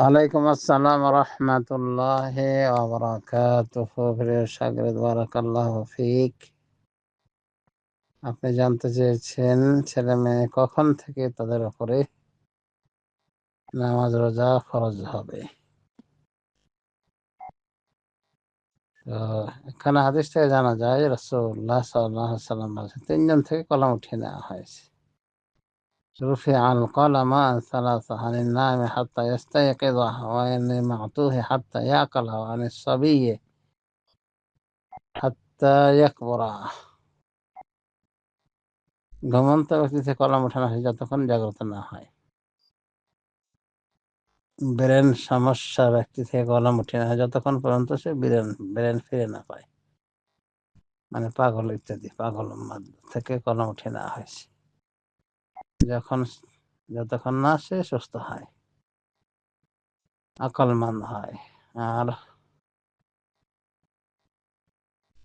ওয়ালাইকুম আসসালাম রহমতুল্লাহি ওয়া বারাকাতুহু। প্রিয় শাগরিদ, বারাকাল্লাহু ফিক। আপনি জানতে চেয়েছেন ছেলে মেয়ে কখন থেকে তাদের উপরে নামাজ রোজা ফরজ হবে। তো এখানে হাদিস থেকে জানা যায় রাসূলুল্লাহ সাল্লাল্লাহু আলাইহি ওয়াসাল্লাম বলেছেন, তিনজন থেকে কলম উঠিয়ে নেওয়া হয়েছে। রুফিআ আল কলাম আন সালাসা, আনিন নাইমি হাত্তা ইয়াস্তায়কিযা, ওয়া আনিল মা'তুহি হাত্তা ইয়াকালা, ওয়া আনিস সাবিয়্যি হাত্তা ইয়াকবুরা। ঘুমন্ত ব্যক্তি থেকে কলম ওঠানো হয় যতক্ষণ জাগ্রত না হয়। ব্রেন সমস্যা ব্যক্তি থেকে কলম উঠে না হয় যতক্ষণ পর্যন্ত সে ব্রেন ফিরে না পায়, মানে পাগল ইত্যাদি পাগল থেকে কলম উঠে নেওয়া হয়েছে যখন যতক্ষণ না সে সুস্থ হয়, আকলমান হয়। আর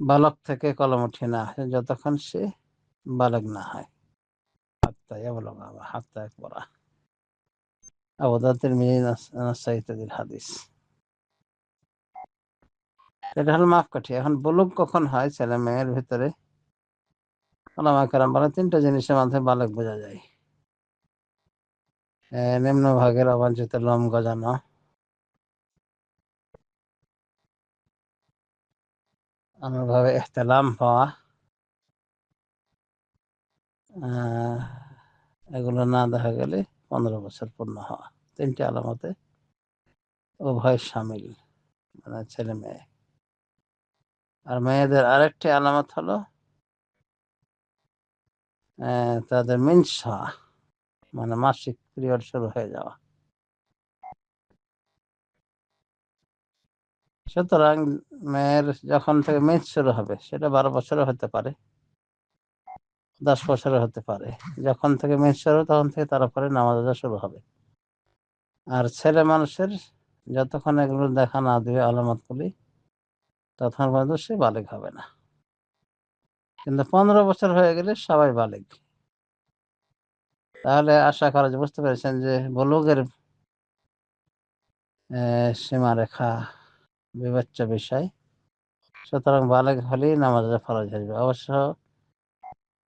বালক থেকে কলম উঠে নেওয়া হয় যতক্ষণ সে বালক না হয়। হাত্তা ইয়াবলুগা বা হাত্তা ইয়াকবুরা। আবু দাউদ, তিরমিজি, নাসাঈ ইত্যাদির হাদিস। এটা হলো মাপকাঠি। এখন বুলুগ কখন হয় ছেলে মেয়ের ভিতরে? ওলামায়ে কেরাম বলেন তিনটা জিনিসের মাধ্যমে বালক বোঝা যায়। নিম্ন ভাগের অবাঞ্ছিত লোম গজানো, অনুভাবে ইহতিলাম হওয়া, আহ, এগুলো না দেখা গেলে 15 বছর পূর্ণ হওয়া। তিনটি আলামতে উভয় শামিল, মানে ছেলে মেয়ে। আর মেয়েদের আরেকটি আলামত হলো তাদের মেন্স হওয়া, মানে মাসিক পিরিয়ড শুরু হয়ে যাওয়া। সুতরাং মেয়ের যখন থেকে মেন্স শুরু হবে সেটা 12 বছরও হতে পারে, 10 বছরও হতে পারে। যখন থেকে মেন্স শুরু হবে তখন থেকে তার উপরে নামাজ রোজা শুরু হবে। আর ছেলে মানুষের যতক্ষণ এগুলো দেখা না দিবে আলামতগুলি, তখন পর্যন্ত সে বালেগ হবে না। কিন্তু 15 বছর হয়ে গেলে সবাই বালেগ। তাহলে আশা করা যায় বুঝতে পেরেছেন যে বুলুগের সীমারেখা বিবেচ্য বিষয়। সুতরাং বালেগ হলেই নামাজ ফরজ হয়ে যাবে। অবশ্য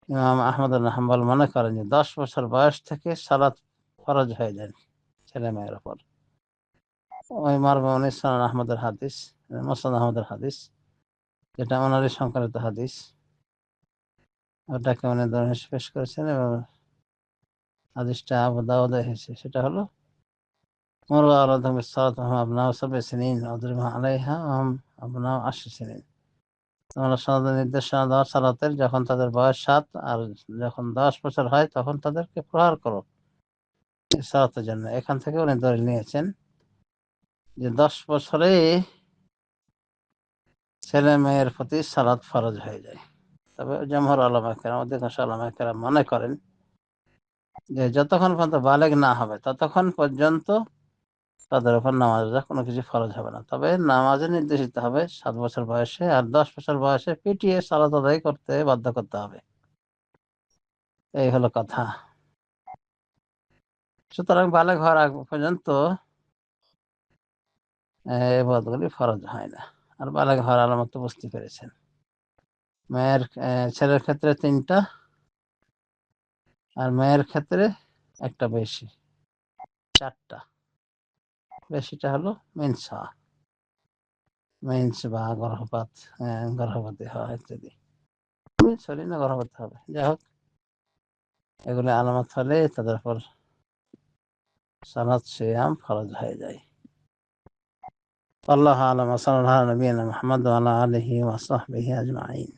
ইমাম আহমদ বিন হাম্বল মনে করেন যে 10 বছর বয়স থেকে সালাত ফরজ হয়ে যায় ছেলে মেয়ের উপর। ওই মর্মে সনদ আহমদের হাদিস, মুসনাদ আহমদের হাদিস, যেটা ওনারই সংকলিত হাদিস, ওটাকে উনি দরমিশ পেশ করেছেন এবং হাদিসটা আবু দাউদে এসেছে। সেটা হলো মুরু আওলাদাহুম বিসসালাতি ওয়া হুম আবনাউ সাব'i সিনিন ওয়াদরিবু আলাইহা ওয়া হুম আবনাউ 10 সিনিন। তোমরা সনদে নির্দেশনা দাও সালাতের, যখন তাদের বয়স 7 আর যখন 10 বছর হয় তখন তাদেরকে প্রহার করো সালাতের জন্য। এখান থেকে উনি দলিল নিয়েছেন যে 10 বছরে ছেলে মেয়ের প্রতি সালাত ফরজ হয়ে যায়। তবে জমহুর উলামায়ে কেরাম, অধিকাংশ উলামায়ে কেরাম মনে করেন যে যতক্ষণ পর্যন্ত বালেগ না হবে ততক্ষণ পর্যন্ত তাদের উপর নামাজ রোজা কোনো কিছু ফরজ হবে না। তবে নামাজে নির্দেশিত হবে 7 বছর বয়সে, আর 10 বছর বয়সে পিটিয়ে সালাত আদায় করতে বাধ্য করতে হবে। এই হলো কথা। সুতরাং বালেগ হওয়ার আগ পর্যন্ত ইবাদতগুলি ফরজ হয় না। আর বালেগ হওয়ার আলামত তো বুঝতে পেরেছেন। ছেলের ক্ষেত্রে 3টা, আর মেয়ের ক্ষেত্রে একটা বেশি, 4টা। বেশিটা হলো মেন্স হওয়া, মেন্স বা গর্ভপাত, গর্ভবতী হওয়া ইত্যাদি। সরি না, গর্ভবতী হবে, যাই হোক, এগুলো আলামত হলে তাদের উপর সালাত সিয়াম ফরজ হয়ে যায়। আল্লাহু আ'লাম। সাল্লাল্লাহু আলা নবিয়িনা মুহাম্মদ ওয়া আলা আলিহি ওয়া সাহবিহি আজমাইন।